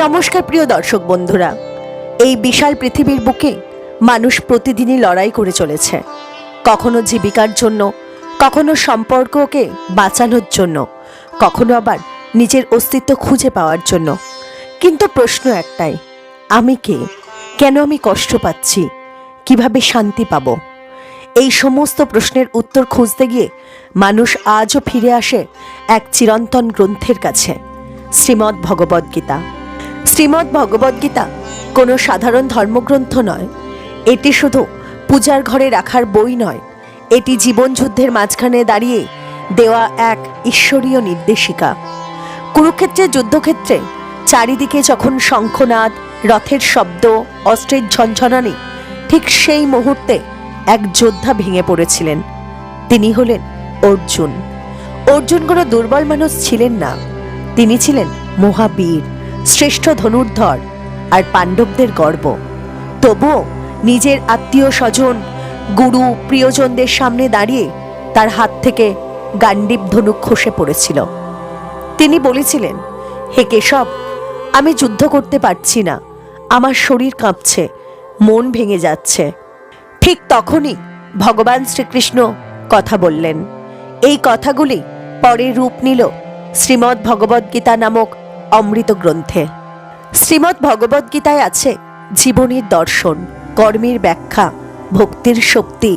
নমস্কার প্রিয় দর্শক বন্ধুরা, এই বিশাল পৃথিবীর বুকে মানুষ প্রতিদিনই লড়াই করে চলেছে। কখনো জীবিকার জন্য, কখনো সম্পর্ককে বাঁচানোর জন্য, কখনো আবার নিজের অস্তিত্ব খুঁজে পাওয়ার জন্য। কিন্তু প্রশ্ন একটাই, আমি কে? কেন আমি কষ্ট পাচ্ছি? কিভাবে শান্তি পাব? এই সমস্ত প্রশ্নের উত্তর খুঁজতে গিয়ে মানুষ আজও ফিরে আসে এক চিরন্তন গ্রন্থের কাছে, শ্রীমদ্ ভগবদ্গীতা। শ্রীমদ্ ভগবদ্গীতা কোনো সাধারণ ধর্মগ্রন্থ নয়। এটি শুধু পূজার ঘরে রাখার বই নয়, এটি জীবনযুদ্ধের মাঝখানে দাঁড়িয়ে দেওয়া এক ঈশ্বরীয় নির্দেশিকা। কুরুক্ষেত্রের যুদ্ধক্ষেত্রে চারিদিকে যখন শঙ্খনাদ, রথের শব্দ, অস্ত্রের ঝনঝনানি, ঠিক সেই মুহূর্তে এক যোদ্ধা ভেঙে পড়েছিলেন। তিনি হলেন অর্জুন। অর্জুন কোনো দুর্বল মানুষ ছিলেন না, তিনি ছিলেন মহাবীর, শ্রেষ্ঠ ধনুর্ধর আর পাণ্ডবদের গর্ব। তবুও নিজের আত্মীয় স্বজন, গুরু, প্রিয়জনদের সামনে দাঁড়িয়ে তার হাত থেকে গান্ডীব ধনুক খসে পড়েছিল। তিনি বলেছিলেন, হে কেশব, আমি যুদ্ধ করতে পারছি না, আমার শরীর কাঁপছে, মন ভেঙে যাচ্ছে। ঠিক তখনই ভগবান শ্রীকৃষ্ণ কথা বললেন। এই কথাগুলি পরে রূপ নিল শ্রীমদ্ ভগবদ্গীতা নামক অমৃত গ্রন্থে। শ্রীমদ্ ভগবদ্গীতায় আছে জীবনের দর্শন, কর্মের ব্যাখ্যা, ভক্তির শক্তি,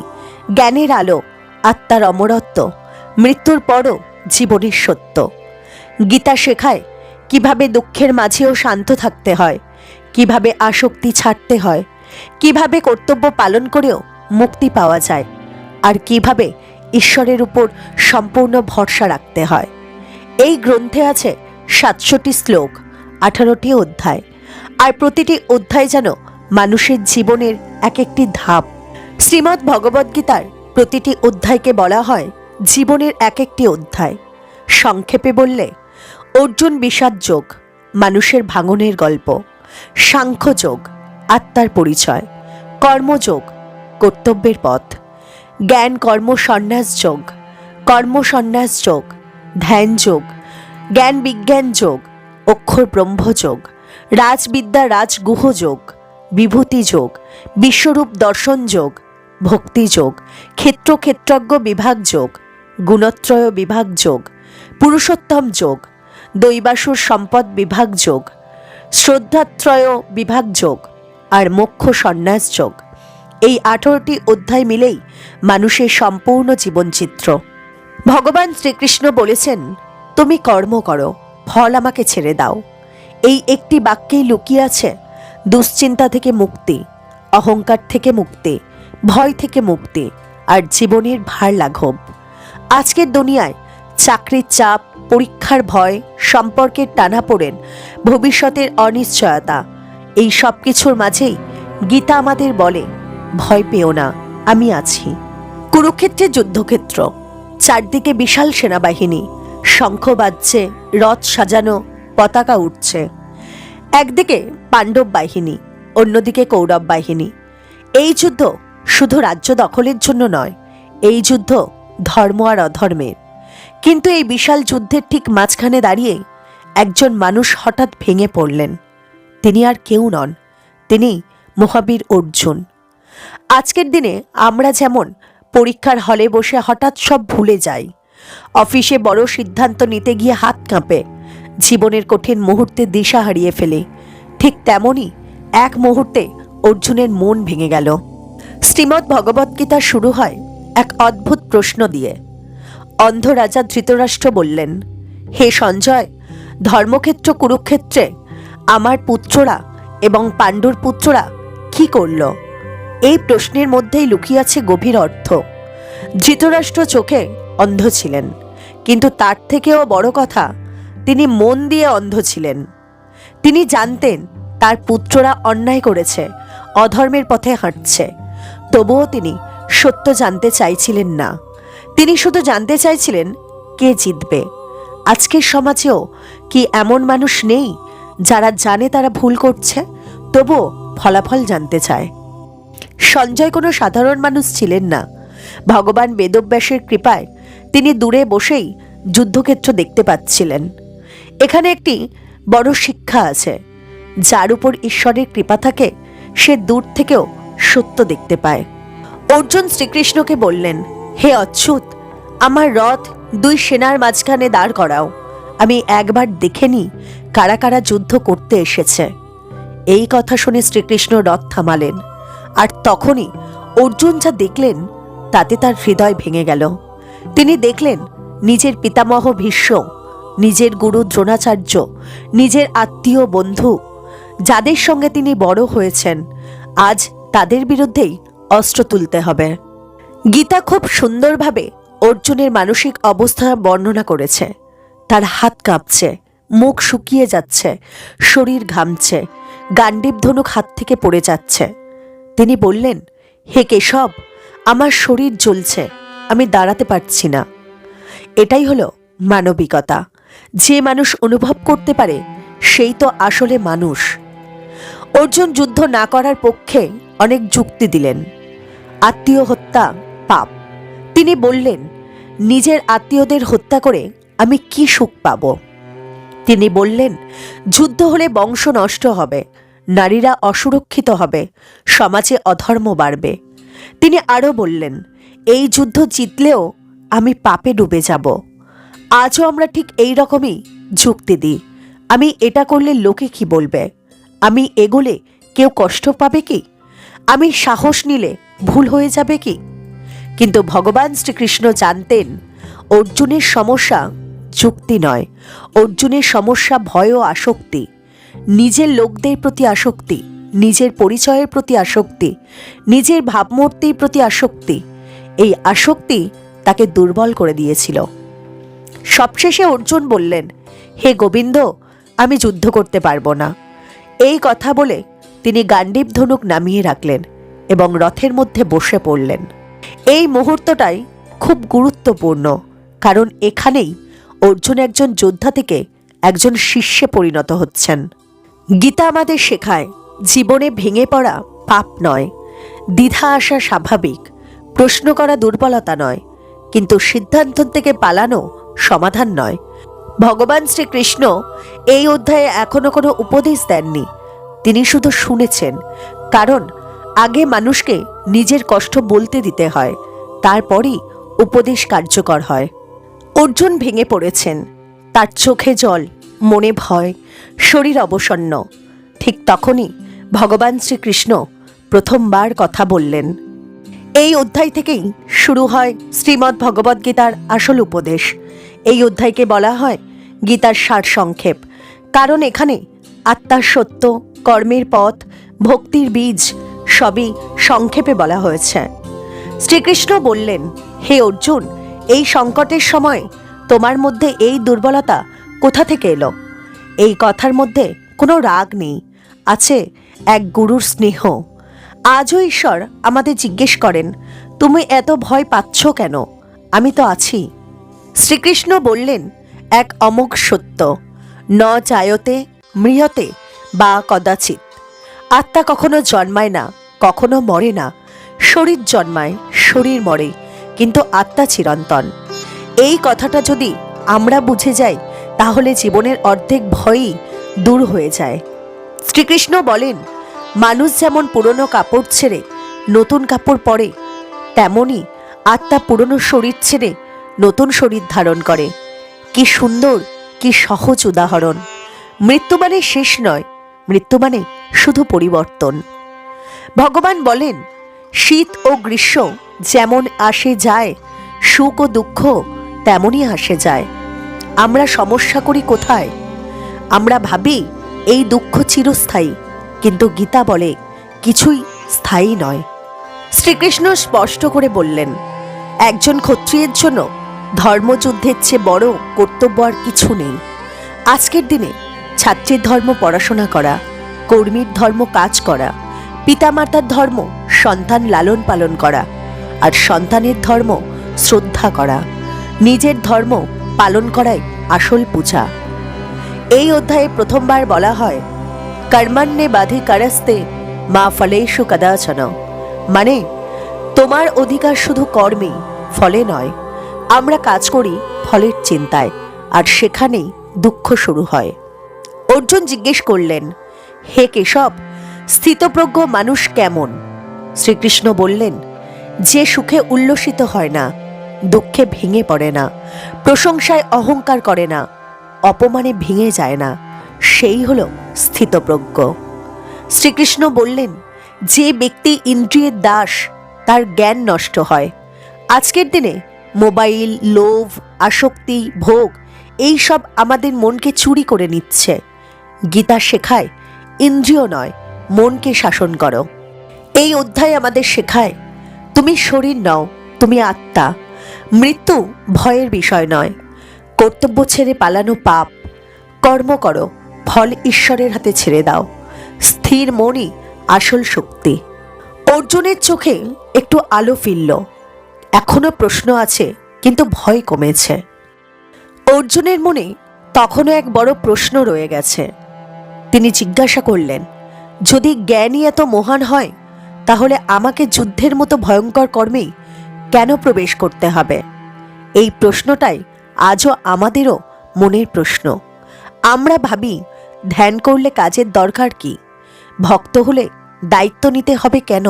জ্ঞানের আলো, আত্মার অমরত্ব, মৃত্যুর পরও জীবনের সত্য। গীতা শেখায় কিভাবে দুঃখের মাঝেও শান্ত থাকতে হয়, কিভাবে আসক্তি ছাড়তে হয়, কিভাবে কর্তব্য পালন করেও মুক্তি পাওয়া যায়, আর কিভাবে ঈশ্বরের উপর সম্পূর্ণ ভরসা রাখতে হয়। এই গ্রন্থে আছে 700টি শ্লোক, 18টি অধ্যায়, আর প্রতিটি অধ্যায় যেন মানুষের জীবনের এক একটি ধাপ। শ্রীমদ্ ভগবদ্গীতার প্রতিটি অধ্যায়কে বলা হয় জীবনের এক একটি অধ্যায়। সংক্ষেপে বললে, অর্জুন বিষাদ যোগ, মানুষের ভাঙনের গল্প; সাংখ্যযোগ, আত্মার পরিচয়; কর্মযোগ, কর্তব্যের পথ; জ্ঞান কর্ম সন্ন্যাস যোগ, কর্মসন্ন্যাস যোগ; ধ্যান যোগ, জ্ঞান বিজ্ঞান যোগ, অক্ষর ব্রহ্মযোগ; রাজবিদ্যা রাজগুহ যোগ, বিভূতি যোগ, বিশ্বরূপ দর্শন যোগ, ভক্তি যোগ; ক্ষেত্র ক্ষেত্রজ্ঞ বিভাগ যোগ, গুণত্রয় বিভাগ যোগ, পুরুষোত্তম যোগ; দৈবাসুর সম্পদ বিভাগ যোগ, শ্রদ্ধাত্রয় বিভাগ যোগ, আর মোক্ষ সন্ন্যাস যোগ। এই 18টি অধ্যায় মিলেই মানুষের সম্পূর্ণ জীবনচিত্র। ভগবান শ্রীকৃষ্ণ বলেছেন, তুমি কর্ম করো, ফল আমাকে ছেড়ে দাও। এই একটি বাক্যেই লুকিয়ে আছে দুশ্চিন্তা থেকে মুক্তি, অহংকার থেকে মুক্তি, ভয় থেকে মুক্তি, আর জীবনের ভার লাঘব। আজকের দুনিয়ায় চাকরির চাপ, পরীক্ষার ভয়, সম্পর্কের টানাপোড়েন, ভবিষ্যতের অনিশ্চয়তা, এই সব কিছুর মাঝেই গীতা আমাদের বলে, ভয় পেও না, আমি আছি। কুরুক্ষেত্রের যুদ্ধক্ষেত্র, চারদিকে বিশাল সেনাবাহিনী, শঙ্খ বাজছে, রথ সাজানো, পতাকা উঠছে। একদিকে পাণ্ডব বাহিনী, অন্যদিকে কৌরব বাহিনী। এই যুদ্ধ শুধু রাজ্য দখলের জন্য নয়, এই যুদ্ধ ধর্ম আর অধর্মের। কিন্তু এই বিশাল যুদ্ধের ঠিক মাঝখানে দাঁড়িয়ে একজন মানুষ হঠাৎ ভেঙে পড়লেন। তিনি আর কেউ নন, তিনি মহাবীর অর্জুন। আজকের দিনে আমরা যেমন পরীক্ষার হলে বসে হঠাৎ সব ভুলে যাই, অফিসে বড় সিদ্ধান্ত নিতে গিয়ে হাত কাঁপে, জীবনের কঠিন মুহূর্তে দিশা হারিয়ে ফেলে, ঠিক তেমনই এক মুহূর্তে অর্জুনের মন ভেঙে গেল। শ্রীমদ্ ভগবদ্গীতা শুরু হয় এক অদ্ভুত প্রশ্ন দিয়ে। অন্ধ রাজা ধৃতরাষ্ট্র বললেন, হে সঞ্জয়, ধর্মক্ষেত্র কুরুক্ষেত্রে আমার পুত্ররা এবং পাণ্ডুর পুত্ররা কি করল? এই প্রশ্নের মধ্যেই লুকিয়ে আছে গভীর অর্থ। ধৃতরাষ্ট্র চোখে অন্ধ ছিলেন, কিন্তু তার থেকেও বড় কথা, তিনি মন দিয়ে অন্ধ ছিলেন। তিনি জানতেন তার পুত্ররা অন্যায় করেছে, অধর্মের পথে হাঁটছে। তবুও তিনি সত্য জানতে চাইছিলেন না। তিনি শুধু জানতে চাইছিলেন কে জিতবে। আজকের সমাজেও কি এমন মানুষ নেই যারা জানে তারা ভুল করছে, তবুও ফলাফল জানতে চায়? সঞ্জয় কোনো সাধারণ মানুষ ছিলেন না। ভগবান বেদব্যাসের কৃপায় তিনি দূরে বসেই যুদ্ধক্ষেত্র দেখতে পাচ্ছিলেন। এখানে একটি বড় শিক্ষা আছে। যার উপর ঈশ্বরের কৃপা থাকে সে দূর থেকেও সত্য দেখতে পায়। অর্জুন শ্রীকৃষ্ণকে বললেন, হে অচ্যুত, আমার রথ দুই সেনার মাঝখানে দাঁড় করাও, আমি একবার দেখে নিই কারা কারা যুদ্ধ করতে এসেছে। এই কথা শুনে শ্রীকৃষ্ণ রথ থামালেন, আর তখনই অর্জুন যা দেখলেন তাতে তার হৃদয় ভেঙে গেল। তিনি দেখলেন নিজের পিতামহ ভীষ্ম, নিজের গুরু দ্রোণাচার্য, নিজের আত্মীয় বন্ধু, যাদের সঙ্গে তিনি বড় হয়েছেন, আজ তাদের বিরুদ্ধেই অস্ত্র তুলতে হবে। গীতা খুব সুন্দরভাবে অর্জুনের মানসিক অবস্থা বর্ণনা করেছে। তার হাত কাঁপছে, মুখ শুকিয়ে যাচ্ছে, শরীর ঘামছে, গান্ডীব ধনুক হাত থেকে পড়ে যাচ্ছে। তিনি বললেন, হে কেশব, আমার শরীর জ্বলছে, আমি দাঁড়াতে পারছি না। এটাই হলো মানবিকতা। যে মানুষ অনুভব করতে পারে সেই তো আসলে মানুষ। অর্জুন যুদ্ধ না করার পক্ষে অনেক যুক্তি দিলেন। আত্মীয় হত্যা পাপ। তিনি বললেন, নিজের আত্মীয়দের হত্যা করে আমি কি সুখ পাব? তিনি বললেন, যুদ্ধ হলে বংশ নষ্ট হবে, নারীরা অসুরক্ষিত হবে, সমাজে অধর্ম বাড়বে। তিনি আরও বললেন, এই যুদ্ধ জিতলেও আমি পাপে ডুবে যাব। আজও আমরা ঠিক এই রকমই যুক্তি দিই। আমি এটা করলে লোকে কি বলবে? আমি এগোলে কেউ কষ্ট পাবে কি? আমি সাহস নিলে ভুল হয়ে যাবে কি? কিন্তু ভগবান শ্রীকৃষ্ণ জানতেন অর্জুনের সমস্যা যুক্তি নয়, অর্জুনের সমস্যা ভয় ও আসক্তি, নিজের লোকদের প্রতি আসক্তি, নিজের পরিচয়ের প্রতি আসক্তি, নিজের ভাবমূর্তির প্রতি আসক্তি। এই আসক্তি তাকে দুর্বল করে দিয়েছিল। সবশেষে অর্জুন বললেন, হে গোবিন্দ, আমি যুদ্ধ করতে পারবো না। এই কথা বলে তিনি গান্ডীব ধনুক নামিয়ে রাখলেন এবং রথের মধ্যে বসে পড়লেন। এই মুহূর্তটাই খুব গুরুত্বপূর্ণ, কারণ এখানেই অর্জুন একজন যোদ্ধা থেকে একজন শিষ্যে পরিণত হচ্ছেন। গীতা আমাদের শেখায় জীবনে ভেঙে পড়া পাপ নয়, দ্বিধা আসা স্বাভাবিক, প্রশ্ন করা দুর্বলতা নয়, কিন্তু সিদ্ধান্ত থেকে পালানো সমাধান নয়। ভগবান শ্রীকৃষ্ণ এই অধ্যায়ে এখনো কোনো উপদেশ দেননি, তিনি শুধু শুনেছেন। কারণ আগে মানুষকে নিজের কষ্ট বলতে দিতে হয়, তারপরই উপদেশ কার্যকর হয়। অর্জুন ভেঙে পড়েছেন, তার চোখে জল, মনে ভয়, শরীর অবসন্ন। ঠিক তখনই ভগবান শ্রীকৃষ্ণ প্রথমবার কথা বললেন। এই অধ্যায় থেকেই শুরু হয় শ্রীমদ্ ভগবদ্গীতার আসল উপদেশ। এই অধ্যায়কে বলা হয় গীতার সারসংক্ষেপ, কারণ এখানে আত্মার সত্য, কর্মের পথ, ভক্তির বীজ সবই সংক্ষেপে বলা হয়েছে। শ্রীকৃষ্ণ বললেন, হে অর্জুন, এই সংকটের সময় তোমার মধ্যে এই দুর্বলতা কোথা থেকে এলো? এই কথার মধ্যে কোনো রাগ নেই, আছে এক গুরুর স্নেহ। আজও ঈশ্বর আমাদের জিজ্ঞেস করেন, তুমি এত ভয় পাচ্ছ কেন? আমি তো আছি। শ্রীকৃষ্ণ বললেন এক অমোঘ সত্য, ন চায়তে মৃয়তে বা কদাচিৎ। আত্মা কখনো জন্মায় না, কখনো মরে না। শরীর জন্মায়, শরীর মরে, কিন্তু আত্মা চিরন্তন। এই কথাটা যদি আমরা বুঝে যাই তাহলে জীবনের অর্ধেক ভয়ই দূর হয়ে যায়। শ্রীকৃষ্ণ বলেন, মানুষ যেমন পুরনো কাপড় ছেড়ে নতুন কাপড় পরে, তেমনি আত্মা পুরনো শরীর ছেড়ে নতুন শরীর ধারণ করে। কি সুন্দর, কি সহজ উদাহরণ! মৃত্যু মানে শেষ নয়, মৃত্যু মানে শুধু পরিবর্তন। ভগবান বলেন, শীত ও গ্রীষ্ম যেমন আসে যায়, সুখ ও দুঃখ তেমনই আসে যায়। আমরা সমস্যা করি কোথায়? আমরা ভাবি এই দুঃখ চিরস্থায়ী, কিন্তু গীতা বলে কিছুই স্থায়ী নয়। শ্রীকৃষ্ণ স্পষ্ট করে বললেন, একজন ক্ষত্রিয়ের জন্য ধর্মযুদ্ধের চেয়ে বড় কর্তব্য আর কিছু নেই। আজকের দিনে ছাত্রীর ধর্ম পড়াশোনা করা, কর্মীর ধর্ম কাজ করা, পিতামাতার ধর্ম সন্তান লালন পালন করা, আর সন্তানের ধর্ম শ্রদ্ধা করা। নিজের ধর্ম পালন করাই আসল পূজা। এই অধ্যায়ে প্রথমবার বলা হয়, কর্মণ্যে বাধিকারস্তে মা ফলেষু কদাচন। মানে তোমার অধিকার শুধু কর্মে, ফলে নয়। আমরা কাজ করি ফলের চিন্তায়, আর সেখানেই দুঃখ শুরু হয়। অর্জুন জিজ্ঞেস করলেন, হে কেশব, স্থিতপ্রজ্ঞ মানুষ কেমন? শ্রীকৃষ্ণ বললেন, যে সুখে উল্লসিত হয় না, দুঃখে ভেঙে পড়ে না, প্রশংসায় অহংকার করে না, অপমানে ভেঙে যায় না, সেই হল স্থিতপ্রজ্ঞ। শ্রীকৃষ্ণ বললেন, যে ব্যক্তি ইন্দ্রিয়ের দাস, তার জ্ঞান নষ্ট হয়। আজকের দিনে মোবাইল, লোভ, আসক্তি, ভোগ এই সব আমাদের মনকে চুরি করে নিচ্ছে। গীতা শেখায় ইন্দ্রিয় নয়, মনকে শাসন করো। এই অধ্যায় আমাদের শেখায় তুমি শরীর নও, তুমি আত্মা। মৃত্যু ভয়ের বিষয় নয়। কর্তব্য ছেড়ে পালানো পাপ। কর্ম করো, ফল ঈশ্বরের হাতে ছেড়ে দাও। স্থির মনই আসল শক্তি। অর্জুনের চোখে একটু আলো ফিরল। এখনো প্রশ্ন আছে, কিন্তু ভয় কমেছে। অর্জুনের মনে তখনও এক বড় প্রশ্ন রয়ে গেছে। তিনি জিজ্ঞাসা করলেন, যদি জ্ঞানই এত মহান হয়, তাহলে আমাকে যুদ্ধের মতো ভয়ঙ্কর কর্মেই কেন প্রবেশ করতে হবে? এই প্রশ্নটাই আজও আমাদেরও মনের প্রশ্ন। আমরা ভাবি, ধ্যান করলে কাজের দরকার কি? ভক্ত হলে দায়িত্ব নিতে হবে কেন?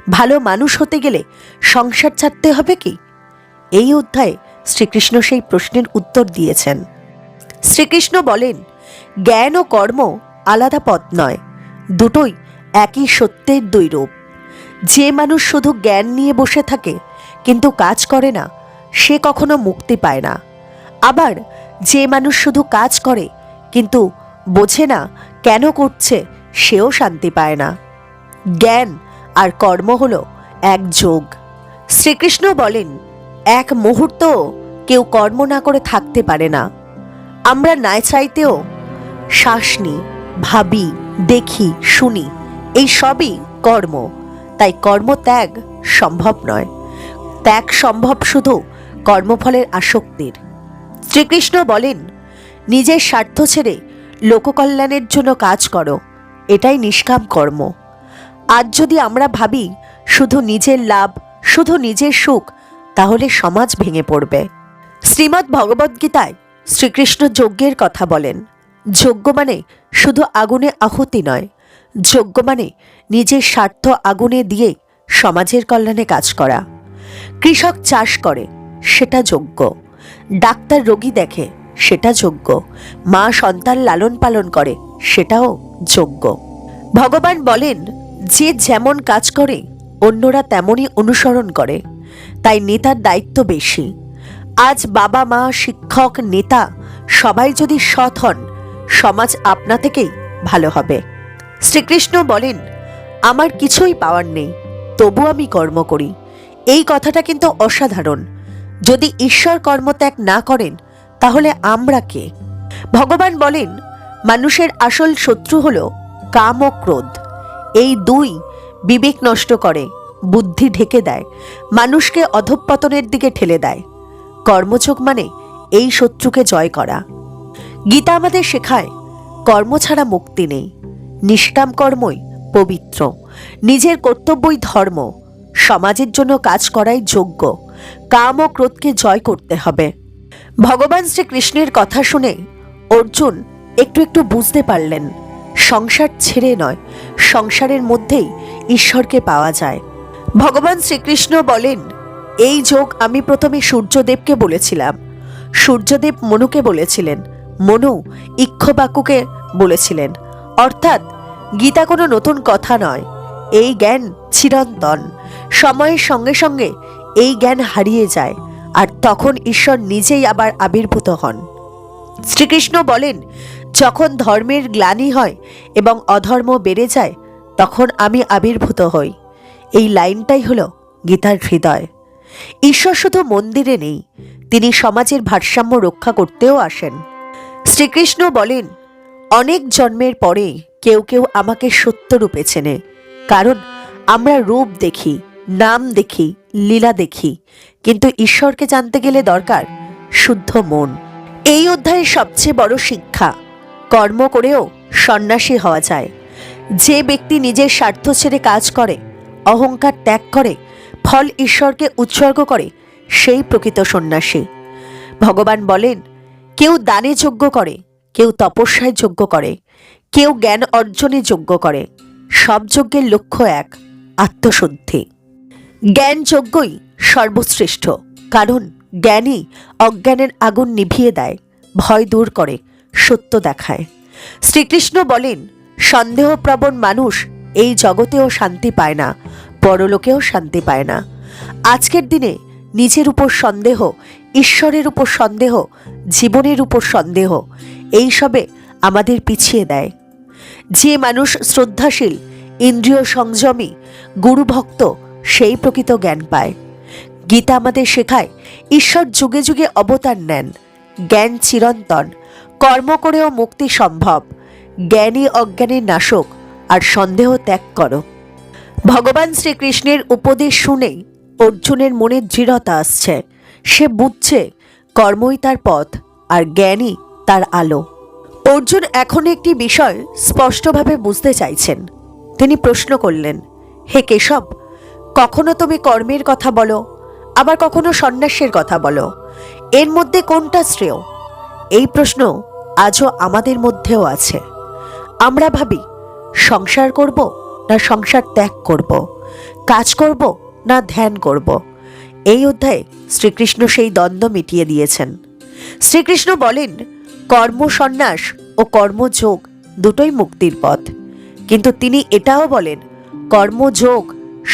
ভালো মানুষ হতে গেলে সংসার ছাড়তে হবে কি? এই অধ্যায়ে শ্রীকৃষ্ণ সেই প্রশ্নের উত্তর দিয়েছেন। শ্রীকৃষ্ণ বলেন, জ্ঞান ও কর্ম আলাদা পথ নয়, দুটোই একই সত্যের দুই রূপ। যে মানুষ শুধু জ্ঞান নিয়ে বসে থাকে কিন্তু কাজ করে না, সে কখনো মুক্তি পায় না। আবার যে মানুষ শুধু কাজ করে কিন্তু বোঝে না কেন করছে, সেও শান্তি পায় না। জ্ঞান আর কর্ম হল এক যোগ। শ্রীকৃষ্ণ বলেন, এক মুহূর্ত কেউ কর্ম না করে থাকতে পারে না। আমরা না চাইতেও শ্বাস নিই, ভাবি, দেখি, শুনি, এই সবই কর্ম। তাই কর্মত্যাগ সম্ভব নয়। ত্যাগ সম্ভব শুধু কর্মফলের আসক্তির। শ্রীকৃষ্ণ বলেন, নিজের স্বার্থ ছেড়ে লোককল্যাণের জন্য কাজ করো, এটাই নিষ্কাম কর্ম। আজ যদি আমরা ভাবি শুধু নিজের লাভ, শুধু নিজের সুখ, তাহলে সমাজ ভেঙে পড়বে। শ্রীমদ্ ভগবদ্গীতায় শ্রীকৃষ্ণ যজ্ঞের কথা বলেন। যজ্ঞ মানে শুধু আগুনে আহুতি নয়, যজ্ঞ মানে নিজের স্বার্থ আগুনে দিয়ে সমাজের কল্যাণে কাজ করা। কৃষক চাষ করে, সেটা যজ্ঞ। ডাক্তার রোগী দেখে, সেটা যজ্ঞ। মা সন্তান লালন পালন করে, সেটাও যজ্ঞ। ভগবান বলেন, যে যেমন কাজ করে অন্যরা তেমনই অনুসরণ করে, তাই নেতার দায়িত্ব বেশি। আজ বাবা মা, শিক্ষক, নেতা সবাই যদি সৎ হন, সমাজ আপনা থেকেই ভালো হবে। শ্রীকৃষ্ণ বলেন, আমার কিছুই পাওয়ার নেই, তবু আমি কর্ম করি। এই কথাটা কিন্তু অসাধারণ। যদি ঈশ্বর কর্মত্যাগ না করেন, তাহলে আমরা কে? ভগবান বলেন, মানুষের আসল শত্রু হল কাম ও ক্রোধ। এই দুই বিবেক নষ্ট করে, বুদ্ধি ঢেকে দেয়, মানুষকে অধঃপতনের দিকে ঠেলে দেয়। কর্মযোগ মানে এই শত্রুকে জয় করা। গীতা আমাদের শেখায়, কর্ম ছাড়া মুক্তি নেই। নিষ্কাম কর্মই পবিত্র। নিজের কর্তব্যই ধর্ম। সমাজের জন্য কাজ করাই যোগ্য। কাম ও ক্রোধকে জয় করতে হবে। ভগবান শ্রীকৃষ্ণের কথা শুনে অর্জুন একটু একটু বুঝতে পারলেন, সংসার ছেড়ে নয়, সংসারের মধ্যেই ঈশ্বরকে পাওয়া যায়। ভগবান শ্রীকৃষ্ণ বলেন, এই যোগ আমি প্রথমে সূর্যদেবকে বলেছিলাম। সূর্যদেব মনুকে বলেছিলেন, মনু ইক্ষ্বাকুকে বলেছিলেন। অর্থাৎ গীতা কোনো নতুন কথা নয়। এই জ্ঞান চিরন্তন। সময়ের সঙ্গে সঙ্গে এই জ্ঞান হারিয়ে যায়, আর তখন ঈশ্বর নিজেই আবার আবির্ভূত হন। শ্রীকৃষ্ণ বলেন, যখন ধর্মের গ্লানি হয় এবং অধর্ম বেড়ে যায়, তখন আমি আবির্ভূত হই। এই লাইনটাই হলো গীতার হৃদয়। ঈশ্বর শুধু মন্দিরে নেই, তিনি সমাজের ভারসাম্য রক্ষা করতেও আসেন। শ্রীকৃষ্ণ বলেন, অনেক জন্মের পরে কেউ কেউ আমাকে সত্যরূপে চেনে, কারণ আমরা রূপ দেখি, নাম দেখি, লীলা দেখি, কিন্তু ঈশ্বরকে জানতে গেলে দরকার শুদ্ধ মন। এই অধ্যায়ের সবচেয়ে বড় শিক্ষা, কর্ম করেও সন্ন্যাসী হওয়া যায়। যে ব্যক্তি নিজের স্বার্থ ছেড়ে কাজ করে, অহংকার ত্যাগ করে, ফল ঈশ্বরকে উৎসর্গ করে, সেই প্রকৃত সন্ন্যাসী। ভগবান বলেন, কেউ দানে যজ্ঞ করে, কেউ তপস্যায় যজ্ঞ করে, কেউ জ্ঞান অর্জনে যজ্ঞ করে, সব যজ্ঞের লক্ষ্য এক, আত্মশুদ্ধি। জ্ঞান যজ্ঞই সর্বশ্রেষ্ঠ, কারণ জ্ঞানই অজ্ঞানের আগুন নিভিয়ে দেয়, ভয় দূর করে, সত্য দেখায়। শ্রীকৃষ্ণ বলেন, সন্দেহপ্রবণ মানুষ এই জগতেও শান্তি পায় না, পরলোকেও শান্তি পায় না। আজকের দিনে নিজের উপর সন্দেহ, ঈশ্বরের উপর সন্দেহ, জীবনের উপর সন্দেহ, এইসবে আমাদের পিছিয়ে দেয়। যে মানুষ শ্রদ্ধাশীল, ইন্দ্রিয় সংযমী, গুরুভক্ত, সেই প্রকৃত জ্ঞান পায়। গীতা আমাদের শেখায়, ঈশ্বর যুগে যুগে অবতার নেন, জ্ঞান চিরন্তন, কর্ম করেও মুক্তি সম্ভব, জ্ঞানই অজ্ঞানের নাশক, আর সন্দেহ ত্যাগ করো। ভগবান শ্রীকৃষ্ণের উপদেশ শুনেই অর্জুনের মনে দৃঢ়তা আসছে। সে বুঝছে কর্মই তার পথ, আর জ্ঞানই তার আলো। অর্জুন এখন একটি বিষয় স্পষ্টভাবে বুঝতে চাইছেন। তিনি প্রশ্ন করলেন, হে কেশব, কখনো তুমি কর্মের কথা বলো, আবার কখনো সন্ন্যাসের কথা বলো, এর মধ্যে কোনটা শ্রেয়? এই প্রশ্ন আজও আমাদের মধ্যেও আছে। আমরা ভাবি, সংসার করব না সংসার ত্যাগ করব, কাজ করব না ধ্যান করব। এই অধ্যায়ে শ্রীকৃষ্ণ সেই দ্বন্দ্ব মিটিয়ে দিয়েছেন। শ্রীকৃষ্ণ বলেন, কর্ম সন্ন্যাস ও কর্মযোগ দুটোই মুক্তির পথ। কিন্তু তিনি এটাও বলেন, কর্মযোগ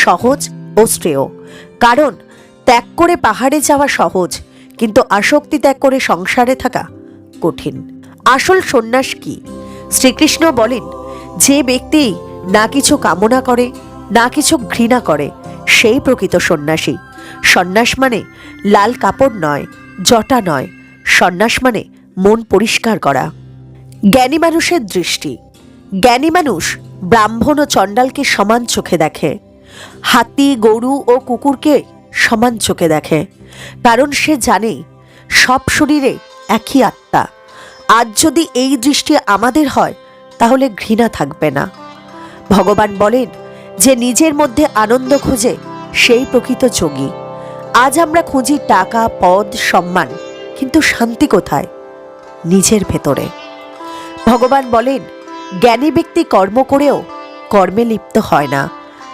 সহজ ও শ্রেয়, কারণ ত্যাগ করে পাহাড়ে যাওয়া সহজ, কিন্তু আসক্তি ত্যাগ করে সংসারে থাকা কঠিন। আসল সন্ন্যাস কি? শ্রীকৃষ্ণ বলেন, যে ব্যক্তি না কিছু কামনা করে, না কিছু ঘৃণা করে, সেই প্রকৃত সন্ন্যাসী। সন্ন্যাস মানে লাল কাপড় নয়, জটা নয়, সন্ন্যাস মানে মন পরিষ্কার করা। জ্ঞানী মানুষের দৃষ্টি। জ্ঞানী মানুষ ব্রাহ্মণ ও চণ্ডালকে সমান চোখে দেখে, হাতি, গরু ও কুকুরকে সমান চোখে দেখে, কারণ সে জানে সব শরীরে একই আত্মা। আজ যদি এই দৃষ্টি আমাদের হয়, তাহলে ঘৃণা থাকবে না। ভগবান বলেন, যে নিজের মধ্যে আনন্দ খোঁজে সেই প্রকৃত যোগী। আজ আমরা খুঁজি টাকা, পদ, সম্মান, কিন্তু শান্তি কোথায়? নিজের ভেতরে। ভগবান বলেন, জ্ঞানী ব্যক্তি কর্ম করেও কর্মে লিপ্ত হয় না।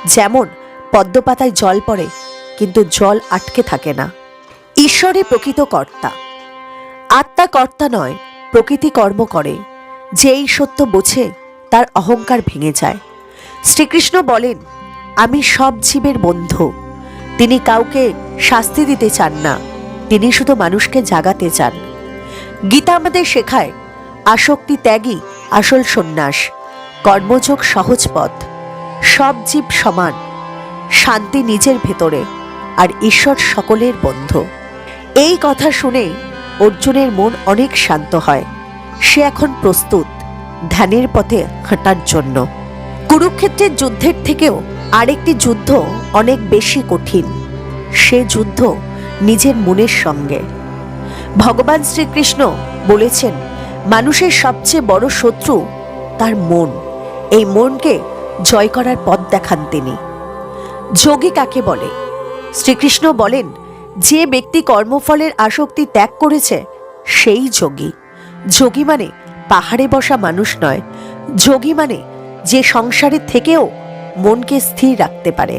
যেমন পদ্মপাতায় জল পড়ে, কিন্তু জল আটকে থাকে না। ঈশ্বরই প্রকৃত কর্তা। আত্মা কর্তা নয়, প্রকৃতি কর্ম করে। যে এই সত্য বোঝে, তার অহংকার ভেঙে যায়। শ্রীকৃষ্ণ বলেন, আমি সব জীবের বন্ধু। তিনি কাউকে শাস্তি দিতে চান না, তিনি শুধু মানুষকে জাগাতে চান। গীতা আমাদের শেখায়, আসক্তি ত্যাগই আসল সন্ন্যাস, কর্মযোগ সহজ পথ, সব জীব সমান, শান্তি নিজের ভেতরে, আর ঈশ্বর সকলের বন্ধু। এই কথা শুনে অর্জুনের মন অনেক শান্ত হয়। সে এখন প্রস্তুত ধ্যানের পথে হাঁটার জন্য। কুরুক্ষেত্রের যুদ্ধের থেকেও আরেকটি যুদ্ধ অনেক বেশি কঠিন। সে যুদ্ধ নিজের মনের সঙ্গে। ভগবান শ্রীকৃষ্ণ বলেছেন, মানুষের সবচেয়ে বড় শত্রু তার মন। এই মনকে জয় করার পথ দেখান তিনি। যোগী কাকে বলে? শ্রীকৃষ্ণ বলেন, যে ব্যক্তি কর্মফলের আসক্তি ত্যাগ করেছে সেই যোগী। যোগী মানে পাহাড়ে বসা মানুষ নয়, যোগী মানে যে সংসারে থেকেও মনকে স্থির রাখতে পারে।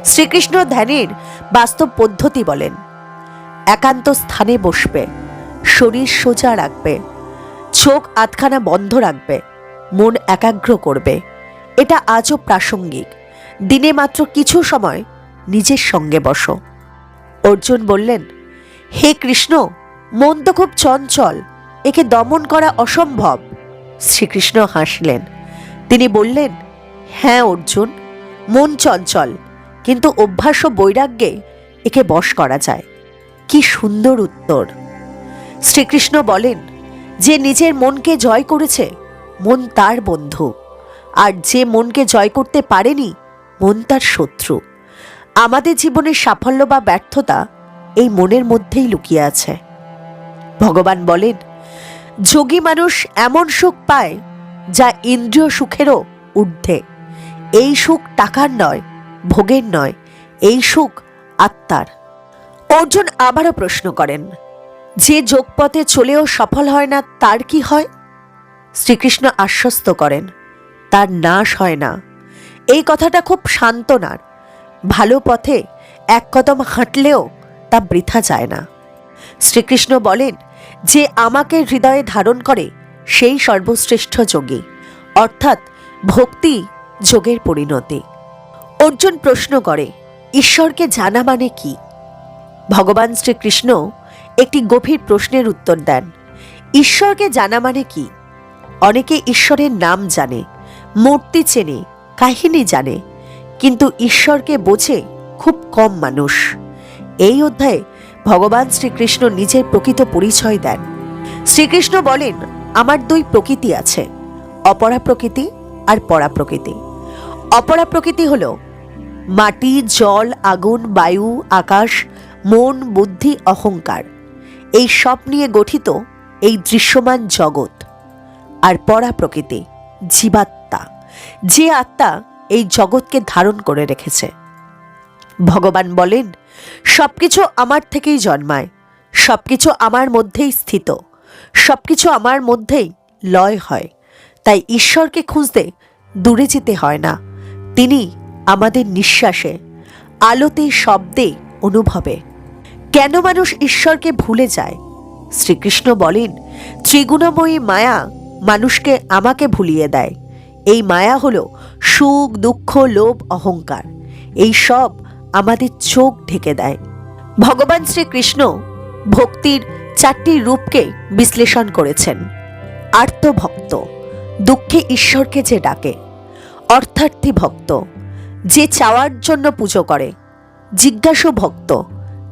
শ্রীকৃষ্ণ ধ্যানের বাস্তব পদ্ধতি বলেন, একান্ত স্থানে বসবে, শরীর সোজা রাখবে, চোখ আধখানা বন্ধ রাখবে, মন একাগ্র করবে। এটা আজও প্রাসঙ্গিক। দিনে মাত্র কিছু সময় নিজের সঙ্গে বসো। অর্জুন বললেন, হে কৃষ্ণ, মন তো খুব চঞ্চল, একে দমন করা অসম্ভব। শ্রীকৃষ্ণ হাসলেন। তিনি বললেন, হ্যাঁ অর্জুন, মন চঞ্চল, কিন্তু অভ্যাস ও বৈরাগ্যে একে বশ করা যায়। কি সুন্দর উত্তর! শ্রীকৃষ্ণ বলেন, যে নিজের মনকে জয় করেছে, মন তার বন্ধু, আর যে মনকে জয় করতে পারেনি, মন তার শত্রু। আমাদের জীবনের সাফল্য বা ব্যর্থতা এই মনের মধ্যেই লুকিয়ে আছে। ভগবান বলেন, যোগী মানুষ এমন সুখ পায় যা ইন্দ্রিয় সুখেরও ঊর্ধ্বে। এই সুখ টাকার নয়, ভোগের নয়, এই সুখ আত্মার। অর্জুন আবারও প্রশ্ন করেন, যে যোগপথে চলেও সফল হয় না, তার কি হয়? শ্রীকৃষ্ণ আশ্বস্ত করেন, তার নাশ হয় না। এই কথাটা খুব সান্ত্বনার। ভালো পথে এক কদম হাঁটলেও তা বৃথা যায় না। শ্রীকৃষ্ণ বলেন, যে আমাকে হৃদয়ে ধারণ করে সেই সর্বশ্রেষ্ঠ যোগী, অর্থাৎ ভক্তি যোগের পরিণতি। অর্জুন প্রশ্ন করে, ঈশ্বরকে জানা মানে কি? ভগবান শ্রীকৃষ্ণ একটি গভীর প্রশ্নের উত্তর দেন। ঈশ্বরকে জানা মানে কি? অনেকে ঈশ্বরের নাম জানে, মূর্তি চেনে, কাহিনী জানে, কিন্তু ঈশ্বরকে বোঝে খুব কম মানুষ। এই অধ্যায়ে ভগবান শ্রীকৃষ্ণ নিজের প্রকৃত পরিচয় দেন। শ্রীকৃষ্ণ বলেন, আমার দুই প্রকৃতি আছে, অপরা প্রকৃতি আর পরা প্রকৃতি। অপরা প্রকৃতি হল মাটি, জল, আগুন, বায়ু, আকাশ, মন, বুদ্ধি, অহংকার, এই সব নিয়ে গঠিত এই দৃশ্যমান জগৎ। আর পরা প্রকৃতি জীবাত্মা, যে আত্মা এই জগৎকে ধারণ করে রেখেছে। ভগবান বলেন, সবকিছু আমার থেকেই জন্মায়, সবকিছু আমার মধ্যেই স্থিত, সবকিছু আমার মধ্যেই লয় হয়। তাই ঈশ্বরকে খুঁজতে দূরে যেতে হয় না, তিনি আমাদের নিঃশ্বাসে, আলোতে, শব্দে, অনুভবে। কেন মানুষ ঈশ্বরকে ভুলে যায়? শ্রীকৃষ্ণ বলেন, ত্রিগুণময়ী মায়া মানুষকে আমাকে ভুলিয়ে দেয়। এই মায়া হলো সুখ, দুঃখ, লোভ, অহংকার। এই সব আমাদের চোখ ঢেকে দেয়। ভগবান শ্রীকৃষ্ণ ভক্তির 4টি রূপকে বিশ্লেষণ করেছেন। আর্তভক্ত, দুঃখে ঈশ্বরকে যে ডাকে। অর্থার্থী ভক্ত, যে চাওয়ার জন্য পুজো করে। জিজ্ঞাসু ভক্ত,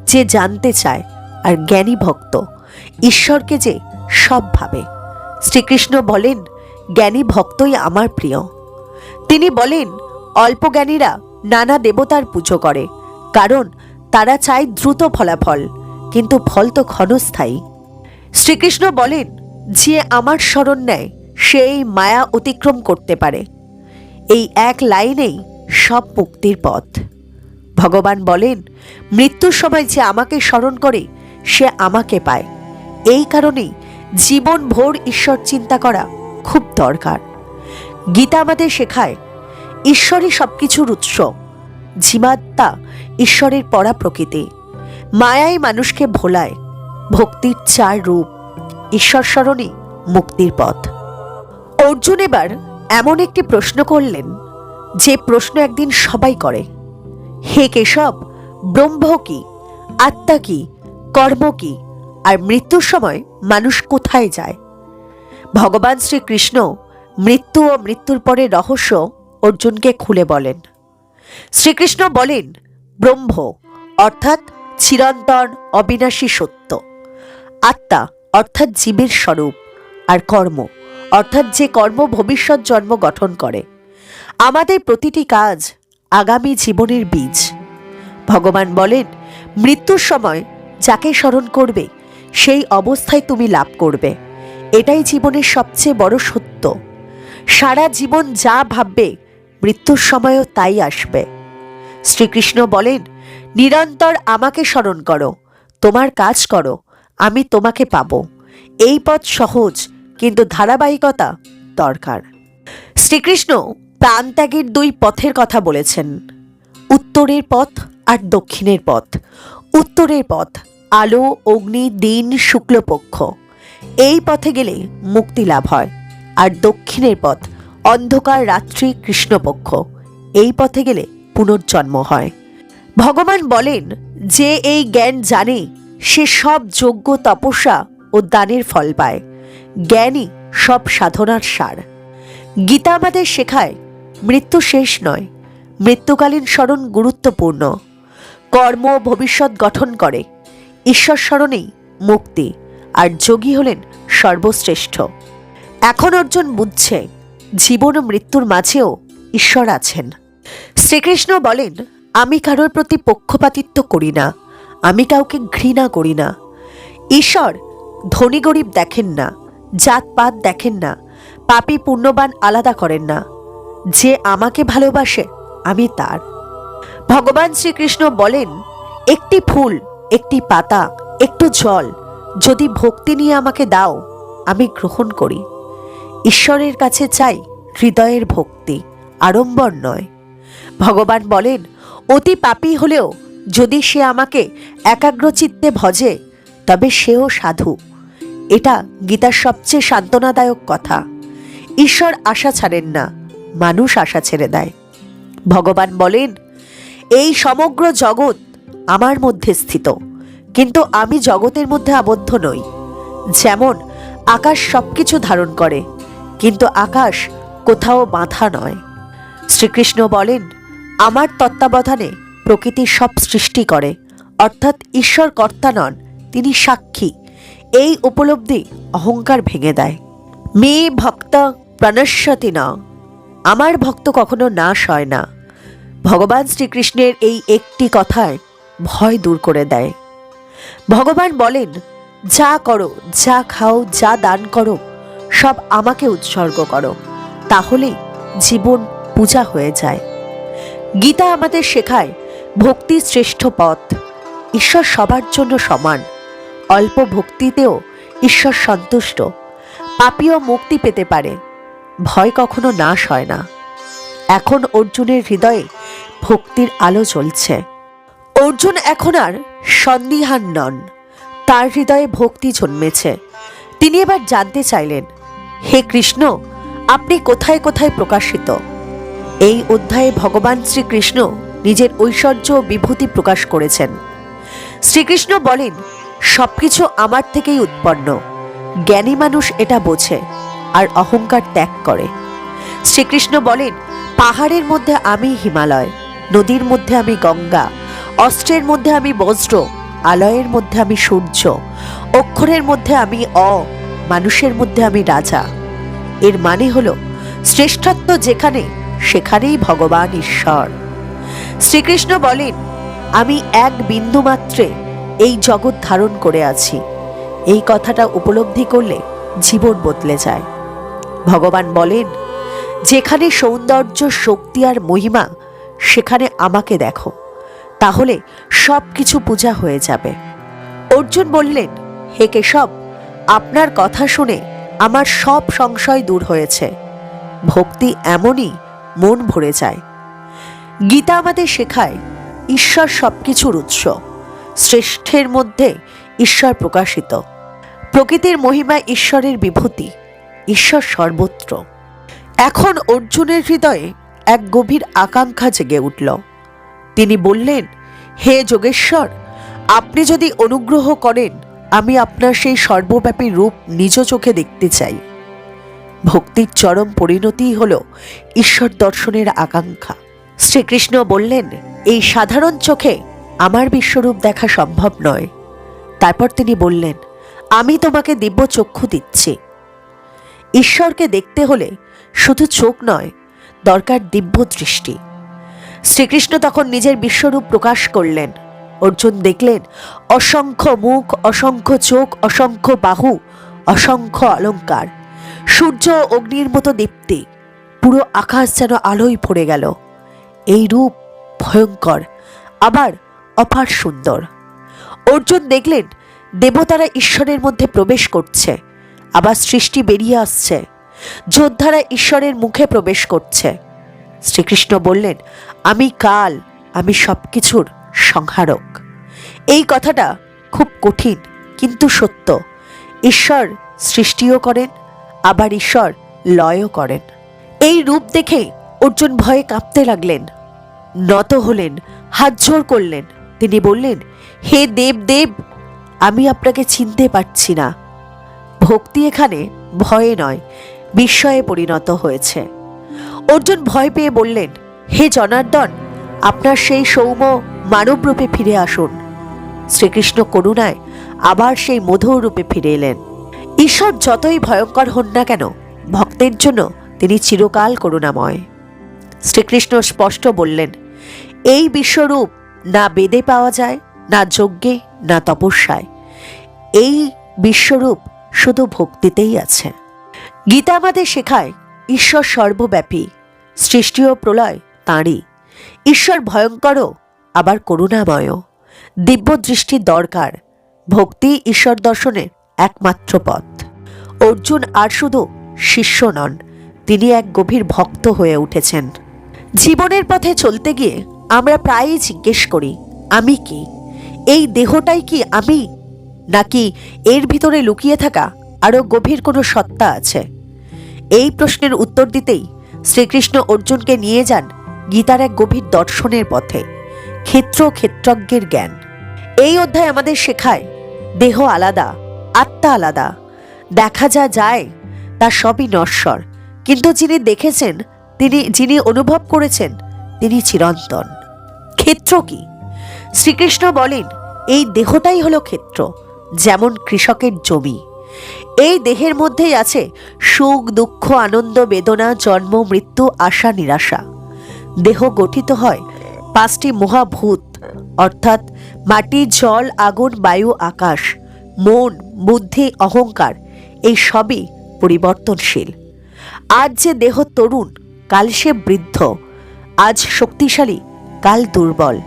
যে জানতে চায়। আর জ্ঞানী ভক্ত, ঈশ্বরকে যে সব ভাবে। শ্রীকৃষ্ণ বলেন, জ্ঞানী ভক্তই আমার প্রিয়। তিনি বলেন, অল্প জ্ঞানীরা নানা দেবতার পুজো করে, কারণ তারা চায় দ্রুত ফলাফল, কিন্তু ফল তো ক্ষণস্থায়ী। শ্রীকৃষ্ণ বলেন, যে আমার শরণ নেয় সেই মায়া অতিক্রম করতে পারে। এই এক লাইনেই সব মুক্তির পথ। ভগবান বলেন, মৃত্যুর সময় যে আমাকে স্মরণ করে সে আমাকে পায়। এই কারণেই জীবন ভোর ঈশ্বর চিন্তা করা খুব দরকার। গীতা আমাদের শেখায়, ঈশ্বরই সবকিছুর উৎস। জীবাত্মা ঈশ্বরের পরা প্রকৃতি। মায়াই মানুষকে ভোলায়। ভক্তির 4 রূপ, ঈশ্বর স্মরণই মুক্তির পথ। অর্জুন এবার এমন একটি প্রশ্ন করলেন, যে প্রশ্ন একদিন সবাই করে, হে কেশব, ব্রহ্ম কি, আত্মা কি, কর্ম কি, আর মৃত্যুর সময় মানুষ কোথায় যায়? ভগবান শ্রীকৃষ্ণ মৃত্যু ও মৃত্যুর পরে রহস্য অর্জুনকে খুলে বলেন। শ্রীকৃষ্ণ বলেন, ব্রহ্ম অর্থাৎ চিরন্তন অবিনাশী সত্য, আত্মা অর্থাৎ জীবের স্বরূপ, আর কর্ম অর্থাৎ যে কর্ম ভবিষ্যৎ জন্ম গঠন করে। আমাদের প্রতিটি কাজ আগামী জীবনের বীজ। ভগবান বলেন, মৃত্যুর সময় যাকে স্মরণ করবে সেই অবস্থায় তুমি লাভ করবে। এটাই জীবনের সবচেয়ে বড় সত্য। সারা জীবন যা ভাববে মৃত্যুর সময়ও তাই আসবে। শ্রীকৃষ্ণ বলেন, নিরন্তর আমাকে স্মরণ করো, তোমার কাজ করো, আমি তোমাকে পাব। এই পথ সহজ, কিন্তু ধারাবাহিকতা দরকার। শ্রীকৃষ্ণ প্রাণত্যাগের 2 পথের কথা বলেছেন, উত্তরের পথ আর দক্ষিণের পথ। উত্তরের পথ আলো, অগ্নি, দিন, শুক্লপক্ষ, এই পথে গেলে মুক্তি লাভ হয়। আর দক্ষিণের পথ অন্ধকার, রাত্রি, কৃষ্ণপক্ষ, এই পথে গেলে পুনর্জন্ম হয়। ভগবান বলেন, যে এই জ্ঞান জানে সে সব যজ্ঞ, তপস্যা ও দানের ফল পায়। জ্ঞানই সব সাধনার সার। গীতা আমাদের শেখায়, মৃত্যু শেষ নয়, মৃত্যুকালীন স্মরণ গুরুত্বপূর্ণ। কর্ম ভবিষ্যৎ গঠন করে। ঈশ্বর স্মরণেই মুক্তি, আর যোগী হলেন সর্বশ্রেষ্ঠ। এখন অর্জুন বুঝছে, জীবন ও মৃত্যুর মাঝেও ঈশ্বর আছেন। শ্রীকৃষ্ণ বলেন, আমি কারোর প্রতি পক্ষপাতিত্ব করি না, আমি কাউকে ঘৃণা করি না। ঈশ্বর ধনী গরিব দেখেন না, জাতপাত দেখেন না, পাপী পুণ্যবান আলাদা করেন না। যে আমাকে ভালোবাসে আমি তার। ভগবান শ্রীকৃষ্ণ বলেন, একটি ফুল, একটি পাতা, একটু জল যদি ভক্তি নিয়ে আমাকে দাও, আমি গ্রহণ করি। ঈশ্বরের কাছে চাই হৃদয়ের ভক্তি, আড়ম্বর নয়। ভগবান বলেন, অতি পাপী হলেও যদি সে আমাকে একাগ্রচিত্তে ভজে তবে সেও সাধু। এটা গীতার সবচেয়ে সান্ত্বনাদায়ক কথা। ঈশ্বর আশা ছাড়েন না, মানুষ আশা ছেড়ে দেয়। ভগবান বলেন, এই সমগ্র জগৎ আমার মধ্যে স্থিত, কিন্তু আমি জগতের মধ্যে আবদ্ধ নই। যেমন আকাশ সবকিছু ধারণ করে, কিন্তু আকাশ কোথাও বাঁধা নয়। শ্রীকৃষ্ণ বলেন, আমার তত্ত্বাবধানে প্রকৃতি সব সৃষ্টি করে, অর্থাৎ ঈশ্বর কর্তা নন, তিনি সাক্ষী। এই উপলব্ধি অহংকার ভেঙে দেয়। মে ভক্ত প্রণশ্যতি না, আমার ভক্ত কখনো নাশ হয় না। ভগবান শ্রীকৃষ্ণের এই একটি কথায় ভয় দূর করে দেয়। ভগবান বলেন, যা করো, যা খাও, যা দান করো, সব আমাকে উৎসর্গ করো, তাহলে জীবন পূজা হয়ে যায়। গীতা আমাদের শেখায় ভক্তি শ্রেষ্ঠ পথ। ঈশ্বর সবার জন্য সমান। অল্প ভক্তিতেও ঈশ্বর সন্তুষ্ট। পাপীও মুক্তি পেতে পারে, ভয় কখনো নাশ হয় না। এখন অর্জুনের হৃদয়ে ভক্তির আলো জ্বলছে। অর্জুন এখন আর সন্দিহান নন, তার হৃদয়ে ভক্তি জন্মেছে। তিনি এবার জানতে চাইলেন, হে কৃষ্ণ, আপনি কোথায় কোথায় প্রকাশিত? এই অধ্যায়ে ভগবান শ্রীকৃষ্ণ নিজের ঐশ্বর্য ও বিভূতি প্রকাশ করেছেন। শ্রীকৃষ্ণ বলেন, সবকিছু আমার থেকেই উৎপন্ন। জ্ঞানী মানুষ এটা বোঝে আর অহংকার ত্যাগ করে। শ্রীকৃষ্ণ বলেন, পাহাড়ের মধ্যে আমি হিমালয়, নদীর মধ্যে আমি গঙ্গা, অস্ত্রের মধ্যে আমি বজ্র, আলয়ের মধ্যে আমি সূর্য, অক্ষরের মধ্যে আমি মানুষের মধ্যে আমি রাজা। এর মানে হলো, শ্রেষ্ঠত্ব যেখানে সেখানেই ভগবান ঈশ্বর। শ্রীকৃষ্ণ বলেন, আমি এক বিন্দু মাত্রে এই জগৎ ধারণ করে আছি। এই কথাটা উপলব্ধি করলে জীবন বদলে যায়। ভগবান বলেন, যেখানে সৌন্দর্য, শক্তি আর মহিমা, সেখানে আমাকে দেখো, তাহলে সব কিছু পূজা হয়ে যাবে। অর্জুন বললেন, হে কেশব, আপনার কথা শুনে আমার সব সংশয় দূর হয়েছে। ভক্তি এমনই, মন ভরে যায়। গীতা আমাদের শেখায়, ঈশ্বর সবকিছুর উৎস। শ্রেষ্ঠের মধ্যে ঈশ্বর প্রকাশিত। প্রকৃতির মহিমা ঈশ্বরের বিভূতি। ঈশ্বর সর্বত্র। এখন অর্জুনের হৃদয়ে এক গভীর আকাঙ্ক্ষা জেগে উঠল। তিনি বললেন, হে যোগেশ্বর, আপনি যদি অনুগ্রহ করেন, আমি আপনার সেই সর্বব্যাপী রূপ নিজ চোখে দেখতে চাই। ভক্তির চরম পরিণতিই হল ঈশ্বর দর্শনের আকাঙ্ক্ষা। শ্রীকৃষ্ণ বললেন, এই সাধারণ চোখে আমার বিশ্বরূপ দেখা সম্ভব নয়। তারপর তিনি বললেন, আমি তোমাকে দিব্য চক্ষু দিচ্ছি। ঈশ্বরকে দেখতে হলে শুধু চোখ নয়, দরকার দিব্য দৃষ্টি। শ্রীকৃষ্ণ তখন নিজের বিশ্বরূপ প্রকাশ করলেন। অর্জুন দেখলেন অসংখ্য মুখ, অসংখ্য চোখ, অসংখ্য বাহু, অসংখ্য অলঙ্কার, সূর্য অগ্নির মতো দীপ্তি। পুরো আকাশ যেন আলোয় ভরে গেল। এই রূপ ভয়ঙ্কর, আবার অপার সুন্দর। অর্জুন দেখলেন দেবতারা ঈশ্বরের মধ্যে প্রবেশ করছে, আবার সৃষ্টি বেরিয়ে আসছে। যোদ্ধারা ঈশ্বরের মুখে প্রবেশ করছে। শ্রীকৃষ্ণ বললেন, আমি কাল, আমি সবকিছুর সংহারক। এই কথাটা খুব কঠিন কিন্তু সত্য। ঈশ্বর সৃষ্টিও করেন, আবার ঈশ্বর লয়ও করেন। এই রূপ দেখে অর্জুন ভয়ে কাঁপতে লাগলেন। নত হলেন, হাত জোড় করলেন। তিনি বললেন, হে দেব দেব, আমি আপনাকে চিনতে পারছি না। ভক্তি এখানে ভয়ে নয়, বিস্ময়ে পরিণত হয়েছে। অর্জুন ভয় পেয়ে বললেন, হে জনার্দন, আপনার সেই সৌম্য মানব রূপে ফিরে আসুন। শ্রীকৃষ্ণ করুণায় আবার সেই মধুর রূপে ফিরে এলেন। ঈশ্বর যতই ভয়ঙ্কর হন না কেন, ভক্তের জন্য তিনি চিরকাল করুণাময়। শ্রীকৃষ্ণ স্পষ্ট বললেন, এই বিশ্বরূপ না বেদে পাওয়া যায়, না যজ্ঞে, না তপস্যায়। এই বিশ্বরূপ শুধু ভক্তিতেই আছে। গীতা আমাদের শেখায়, ঈশ্বর সর্বব্যাপী, সৃষ্টি ও প্রলয় তাঁরই। ঈশ্বর ভয়ঙ্করও, আবার করুণাময়। দিব্য দৃষ্টির দরকার। ভক্তি ঈশ্বর দর্শনের একমাত্র পথ। অর্জুন আর শুধু শিষ্য নন, তিনি এক গভীর ভক্ত হয়ে উঠেছেন। জীবনের পথে চলতে গিয়ে আমরা প্রায়ই জিজ্ঞেস করি, আমি কি? এই দেহটাই কি আমি, নাকি এর ভিতরে লুকিয়ে থাকা আরো গভীর কোনো সত্তা আছে? এই প্রশ্নের উত্তর দিতেই শ্রীকৃষ্ণ অর্জুনকে নিয়ে যান গীতার এক গভীর দর্শনের পথে, ক্ষেত্র ক্ষেত্রজ্ঞের জ্ঞান। এই অধ্যায় আমাদের শেখায় দেহ আলাদা, আত্মা আলাদা। দেখা যা যায় তা সবই নশ্বর, কিন্তু যিনি দেখেছেন, যিনি অনুভব করেছেন, তিনি চিরন্তন। ক্ষেত্র কি? শ্রীকৃষ্ণ বলেন, এই দেহটাই হলো ক্ষেত্র, যেমন কৃষকের জমি। এই দেহের মধ্যেই আছে সুখ, দুঃখ, আনন্দ, বেদনা, জন্ম, মৃত্যু, আশা, নিরাশা। দেহ গঠিত হয় 5টি মহাভূত, অর্থাৎ মাটি, জল, আগুন, বায়ু, আকাশ। মন, বুদ্ধি, অহংকার, এই সবই পরিবর্তনশীল। আজ যে দেহ তরুণ, কাল সে বৃদ্ধ। আজ শক্তিশালী, কাল দুর্বল।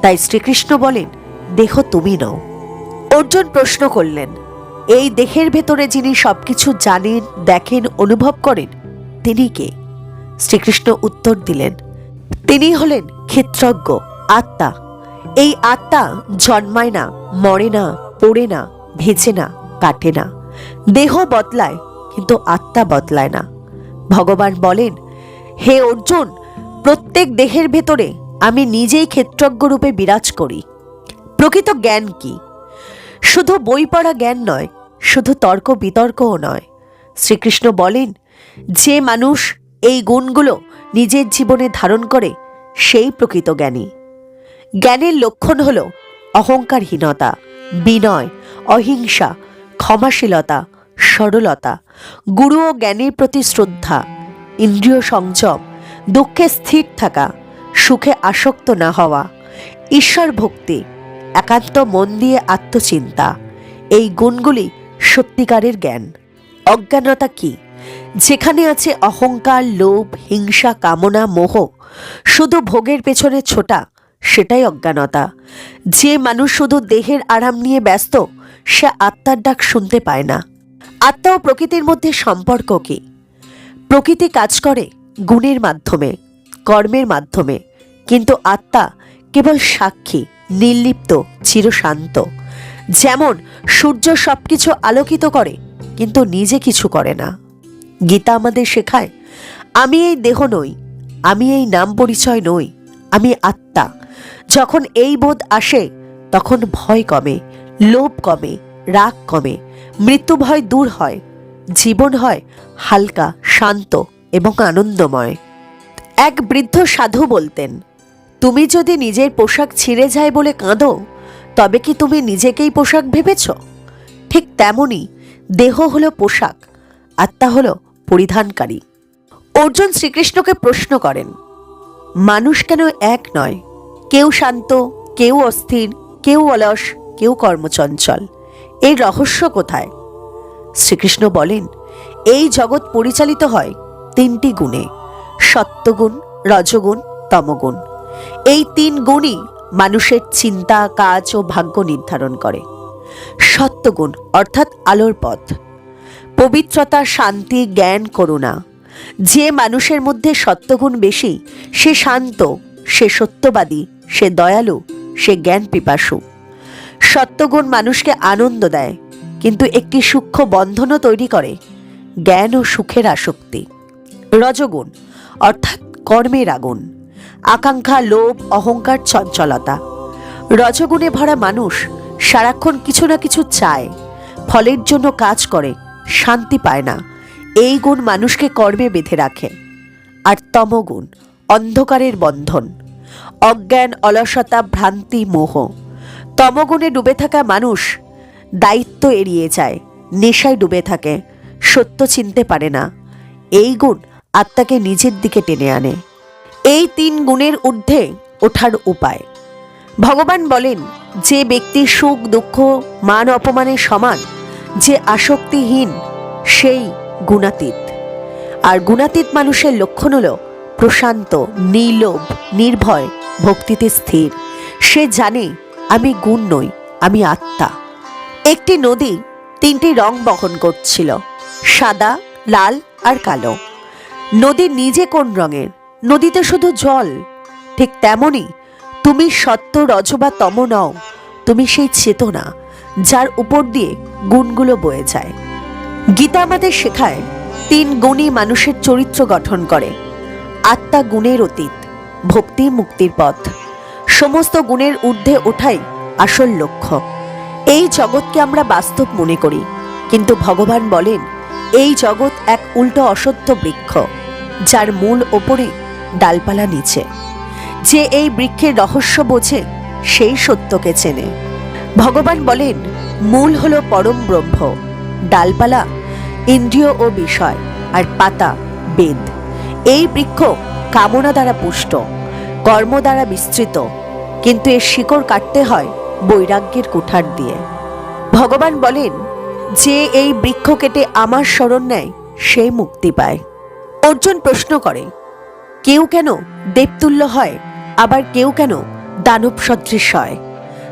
তাই শ্রীকৃষ্ণ বলেন, দেহ তুমি নও। অর্জুন প্রশ্ন করলেন, এই দেহের ভেতরে যিনি সবকিছু জানেন, দেখেন, অনুভব করেন, তিনি কে? শ্রীকৃষ্ণ উত্তর দিলেন, তিনি হলেন ক্ষেত্রজ্ঞ, আত্মা। এই আত্মা জন্মায় না, মরে না, পড়ে না, ভেজে না, কাটে না। দেহ বদলায়, কিন্তু আত্মা বদলায় না। ভগবান বলেন, হে অর্জুন, প্রত্যেক দেহের ভেতরে আমি নিজেই ক্ষেত্রজ্ঞ রূপে বিরাজ করি। প্রকৃত জ্ঞান কি? শুধু বই পড়া জ্ঞান নয়, শুধু তর্ক বিতর্কও নয়। শ্রীকৃষ্ণ বলেন, যে মানুষ এই গুণগুলো নিজের জীবনে ধারণ করে, সেই প্রকৃত জ্ঞানী। জ্ঞানের লক্ষণ হল অহংকারহীনতা, বিনয়, অহিংসা, ক্ষমাশীলতা, সরলতা, গুরু ও জ্ঞানীর প্রতি শ্রদ্ধা, ইন্দ্রিয় সংযম, দুঃখে স্থির থাকা, সুখে আসক্ত না হওয়া, ঈশ্বর ভক্তি, একান্ত মন দিয়ে আত্মচিন্তা। এই গুণগুলি সত্যিকারের জ্ঞান। অজ্ঞানতা কি? যেখানে আছে অহংকার, লোভ, হিংসা, কামনা, মোহ, শুধু ভোগের পেছনে ছোটা, সেটাই অজ্ঞানতা। যে মানুষ শুধু দেহের আরাম নিয়ে ব্যস্ত, সে আত্মার ডাক শুনতে পায় না। আত্মা ও প্রকৃতির মধ্যে সম্পর্ক কি? প্রকৃতি কাজ করে গুণের মাধ্যমে, কর্মের মাধ্যমে, কিন্তু আত্মা কেবল সাক্ষী, নির্লিপ্ত, চিরশান্ত। যেমন সূর্য সবকিছু আলোকিত করে, কিন্তু নিজে কিছু করে না। গীতা আমাদের শেখায়, আমি এই দেহ নই, আমি এই নাম পরিচয় নই, আমি আত্মা। যখন এই বোধ আসে, তখন ভয় কমে, লোভ কমে, রাগ কমে, মৃত্যু ভয় দূর হয়, জীবন হয় হালকা, শান্ত এবং আনন্দময়। এক বৃদ্ধ সাধু বলতেন, তুমি যদি নিজের পোশাক ছিঁড়ে যায় বলে কাঁদো, তবে কি তুমি নিজেকেই পোশাক ভেবেছ? ঠিক তেমনি দেহ হলো পোশাক, আত্মা হলো পরিধানকারী। অর্জুন শ্রীকৃষ্ণকে প্রশ্ন করেন, মানুষ কেন এক নয়? কেউ শান্ত, কেউ অস্থির, কেউ অলস, কেউ কর্মচঞ্চল। এই রহস্য কোথায়? শ্রীকৃষ্ণ বলেন, এই জগৎ পরিচালিত হয় 3টি গুণে, সত্ত্বগুণ, রজগুণ, তমগুণ। এই 3 গুণই মানুষের চিন্তা, কাজ ও ভাগ্য নির্ধারণ করে। সত্ত্বগুণ অর্থাৎ আলোর পথ, পবিত্রতা, শান্তি, জ্ঞান, করুণা। যে মানুষের মধ্যে সত্ত্বগুণ বেশি, সে শান্ত, সে সত্যবাদী, সে দয়ালু, সে জ্ঞান পিপাসু। সত্ত্বগুণ মানুষকে আনন্দ দেয়, কিন্তু একটি সূক্ষ্ম বন্ধনও তৈরি করে, জ্ঞান ও সুখের আসক্তি। রজগুণ অর্থাৎ কর্মের আগুন, আকাঙ্ক্ষা, লোভ, অহংকার, চঞ্চলতা। রজগুণে ভরা মানুষ সারাক্ষণ কিছু না কিছু চায়, ফলের জন্য কাজ করে, শান্তি পায় না। এই গুণ মানুষকে কর্মে বেঁধে রাখে। আর তমগুণ অন্ধকারের বন্ধন, অজ্ঞান, অলসতা, ভ্রান্তি, মোহ। তমগুণে ডুবে থাকা মানুষ দায়িত্ব এড়িয়ে যায়, নেশায় ডুবে থাকে, সত্য চিনতে পারে না। এই গুণ আত্মাকে নিজের দিকে টেনে আনে। এই 3 গুণের ঊর্ধ্বে ওঠার উপায়। ভগবান বলেন, যে ব্যক্তি সুখ, দুঃখ, মান অপমানের সমান, যে আসক্তিহীন, সেই গুণাতীত। আর গুণাতীত মানুষের লক্ষণ হল প্রশান্ত, নির্লোভ, নির্ভয়, ভক্তিতে স্থির। সে জানে, আমি গুণ নই, আমি আত্মা। একটি নদী 3টি রং বহন করছিল, সাদা, লাল আর কালো। নদী নিজে কোন রঙের? নদীতে শুধু জল। ঠিক তেমনি তুমি সত্য, রজ বা তম নও, তুমি সেই চেতনা যার উপর দিয়ে গুণগুলো বয়ে যায়। গীতা আমাদের শেখায় 3 গুণই মানুষের চরিত্র গঠন করে। আত্মা গুণের অতীত, ভক্তি মুক্তির পথ। সমস্ত গুণের ঊর্ধ্বে ওঠাই আসল লক্ষ্য। এই জগৎকে আমরা বাস্তব মনে করি, কিন্তু ভগবান বলেন এই জগৎ এক উল্টো অসত্য বৃক্ষ, যার মূল ওপরে ডালপালা নিচে। যে এই বৃক্ষের রহস্য বোঝে সেই সত্যকে চেনে। ভগবান বলেন মূল হলো পরম ব্রহ্ম, ডালপালা ইন্দ্রিয় ও বিষয়, আর পাতা বেদ। এই বৃক্ষ কামনা দ্বারা পুষ্ট, কর্ম দ্বারা বিস্তৃত, কিন্তু এর শিকড় কাটতে হয় বৈরাগ্যের কুঠার দিয়ে। ভগবান বলেন যে এই বৃক্ষ কেটে আমার শরণ নেয় সে মুক্তি পায়। অর্জুন প্রশ্ন করে, কেউ কেন দেবতুল্য হয়, আবার কেউ কেন দানব সদৃশ হয়?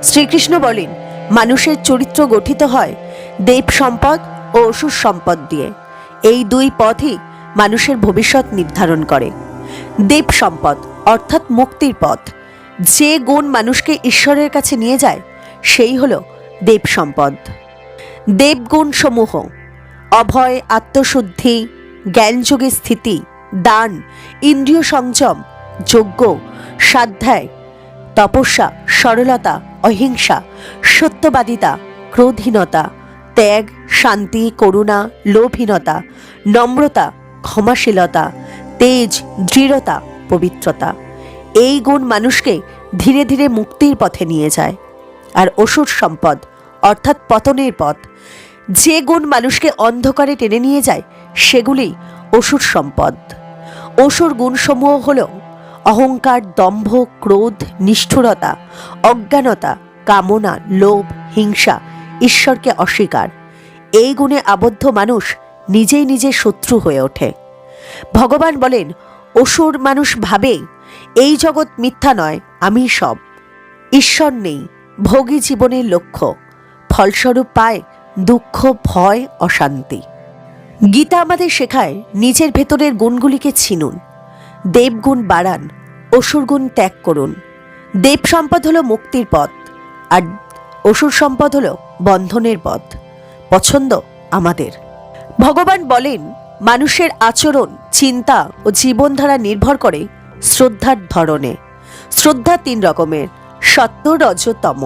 শ্রীকৃষ্ণ বলেন মানুষের চরিত্র গঠিত হয় দেব সম্পদ ও অসুর সম্পদ দিয়ে। এই 2 পথই মানুষের ভবিষ্যৎ নির্ধারণ করে। দেব সম্পদ অর্থাৎ মুক্তির পথ। যে গুণ মানুষকে ঈশ্বরের কাছে নিয়ে যায় সেই হলো দেব সম্পদ। দেবগুণ সমূহ অভয়, আত্মশুদ্ধি, জ্ঞানযোগে স্থিতি, দান, ইন্দ্রিয় সংযম, যজ্ঞ, স্বাধ্যায়, তপস্যা, সরলতা, অহিংসা, সত্যবাদিতা, ক্রোধহীনতা, ত্যাগ, শান্তি, করুণা, লোভহীনতা, নম্রতা, ক্ষমাশীলতা, তেজ, দৃঢ়তা, পবিত্রতা। এই গুণ মানুষকে ধীরে ধীরে মুক্তির পথে নিয়ে যায়। আর অসুর সম্পদ অর্থাৎ পতনের পথ। যে গুণ মানুষকে অন্ধকারে টেনে নিয়ে যায় সেগুলি অসুর সম্পদ। অসুর গুণসমূহ হল অহংকার, দম্ভ, ক্রোধ, নিষ্ঠুরতা, অজ্ঞানতা, কামনা, লোভ, হিংসা, ঈশ্বরকে অস্বীকার। এই গুণে আবদ্ধ মানুষ নিজেই নিজে শত্রু হয়ে ওঠে। ভগবান বলেন অসুর মানুষ ভাবে এই জগৎ মিথ্যা নয়, আমি সব। ঈশ্বর নেই, ভোগী জীবনের লক্ষ্য, ফলস্বরূপ পায় দুঃখ, ভয়, অশান্তি। গীতা আমাদের শেখায় নিজের ভেতরের গুণগুলিকে চিনুন, দেবগুণ বাড়ান, অসুর গুণ ত্যাগ করুন। দেব সম্পদ হলো মুক্তির পথ, আর অসুর সম্পদ হলো বন্ধনের পথ। পছন্দ আমাদের। ভগবান বলেন মানুষের আচরণ, চিন্তা ও জীবনধারা নির্ভর করে শ্রদ্ধার ধরনে। শ্রদ্ধা 3 রকমের, সত্য, রজ, তম।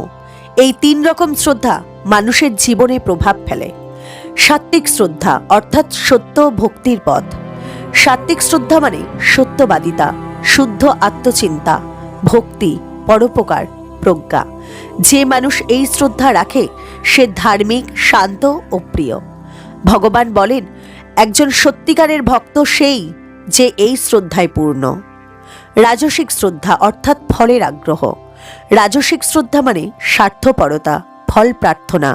এই 3 রকম শ্রদ্ধা মানুষের জীবনে প্রভাব ফেলে। সাত্ত্বিক শ্রদ্ধা অর্থাৎ সত্য ভক্তির পথ। সাত্ত্বিক শ্রদ্ধা মানে সত্যবাদিতা, শুদ্ধ আত্মচিন্তা, ভক্তি, পরোপকার, প্রজ্ঞা। যে মানুষ এই শ্রদ্ধা রাখে সে ধার্মিক, শান্ত ও প্রিয়। ভগবান বলেন একজন সত্যিকারের ভক্ত সেই যে এই শ্রদ্ধায় পূর্ণ। রাজসিক শ্রদ্ধা অর্থাৎ ফলের আগ্রহ। রাজসিক শ্রদ্ধা মানে স্বার্থপরতা, ফল প্রার্থনা,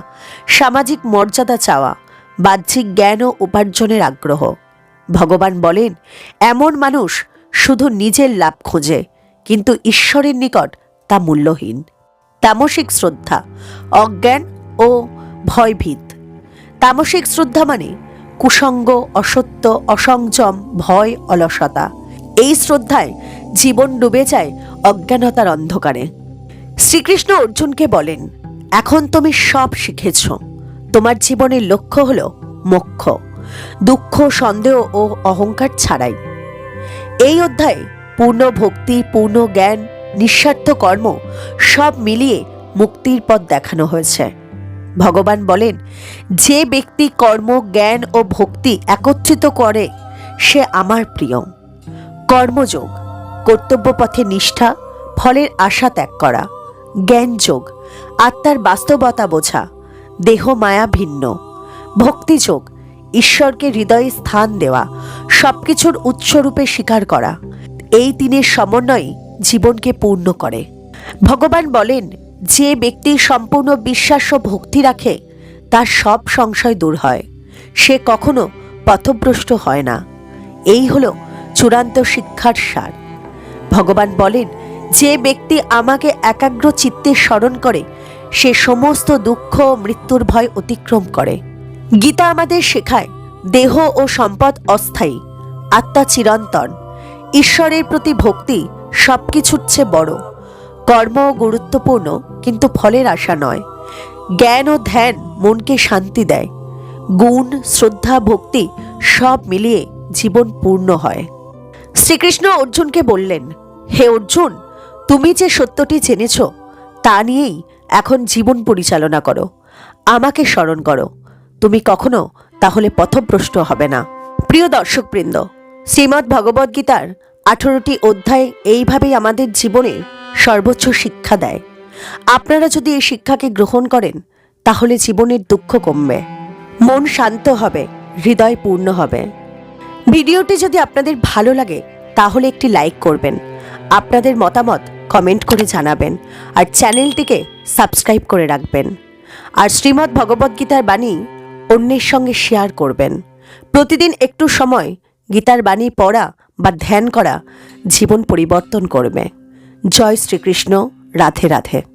সামাজিক মর্যাদা চাওয়া, বাহ্যিক জ্ঞান ও উপার্জনের আগ্রহ। ভগবান বলেন এমন মানুষ শুধু নিজের লাভ খোঁজে, কিন্তু ঈশ্বরের নিকট তা মূল্যহীন। তামসিক শ্রদ্ধা অজ্ঞান ও ভয়ভীত। তামসিক শ্রদ্ধা মানে কুসঙ্গ, অসত্য, অসংযম, ভয়, অলসতা। এই শ্রদ্ধায় জীবন ডুবে যায় অজ্ঞানতার অন্ধকারে। শ্রীকৃষ্ণ অর্জুনকে বলেন এখন তুমি সব শিখেছ, তোমার জীবনের লক্ষ্য হল মোক্ষ, দুঃখ, সন্দেহ ও অহংকার ছাড়াই। এই অধ্যায়ে পূর্ণ ভক্তি, পূর্ণ জ্ঞান, নিঃস্বার্থ কর্ম সব মিলিয়ে মুক্তির পথ দেখানো হয়েছে। ভগবান বলেন যে ব্যক্তি কর্ম, জ্ঞান ও ভক্তি একত্রিত করে সে আমার প্রিয়। কর্মযোগ কর্তব্য পথে নিষ্ঠা, ফলের আশা ত্যাগ করা। জ্ঞানযোগ আত্মার বাস্তবতা বোঝা, দেহ মায়া ভিন্ন। ভক্তিযোগ ঈশ্বরকে হৃদয়ে স্থান দেওয়া, সবকিছুর উৎসরূপে স্বীকার করা। এই 3 সমন্বয় জীবনকে পূর্ণ করে। ভগবান বলেন যে ব্যক্তি সম্পূর্ণ বিশ্বাস ও ভক্তি রাখে তার সব সংশয় দূর হয়, সে কখনো পথভ্রষ্ট হয় না। এই হলো চূড়ান্ত শিক্ষার সার। ভগবান বলেন যে ব্যক্তি আমাকে একাগ্র চিত্তে স্মরণ করে সে সমস্ত দুঃখ ও মৃত্যুর ভয় অতিক্রম করে। গীতা আমাদের শেখায় দেহ ও সম্পদ অস্থায়ী, আত্মা চিরন্তন। ঈশ্বরের প্রতি ভক্তি সবকিছুর চেয়ে বড়। কর্ম গুরুত্বপূর্ণ, কিন্তু ফলের আশা নয়। জ্ঞান ও ধ্যান মনকে শান্তি দেয়। গুণ, শ্রদ্ধা, ভক্তি সব মিলিয়ে জীবন পূর্ণ হয়। শ্রীকৃষ্ণ অর্জুনকে বললেন, হে অর্জুন, তুমি যে সত্যটি জেনেছ তা নিয়েই এখন জীবন পরিচালনা করো। আমাকে স্মরণ করো, তুমি কখনো তাহলে পথভ্রষ্ট হবে না। প্রিয় দর্শকবৃন্দ, শ্রীমদ্ ভগবদ্গীতার 18টি অধ্যায় এইভাবেই আমাদের জীবনের সর্বোচ্চ শিক্ষা দেয়। আপনারা যদি এই শিক্ষাকে গ্রহণ করেন তাহলে জীবনের দুঃখ কমবে, মন শান্ত হবে, হৃদয় পূর্ণ হবে। ভিডিওটি যদি আপনাদের ভালো লাগে তাহলে একটি লাইক করবেন, আপনাদের মতামত কমেন্ট করে জানাবেন, আর চ্যানেলটিকে সাবস্ক্রাইব করে রাখবেন। আর শ্রীমদ্ ভগবদ্গীতার বাণী অন্যের সঙ্গে শেয়ার করবেন। প্রতিদিন একটু সময় গীতার বাণী পড়া বা ধ্যান করা জীবন পরিবর্তন করবে। জয় শ্রীকৃষ্ণ। রাধে রাধে।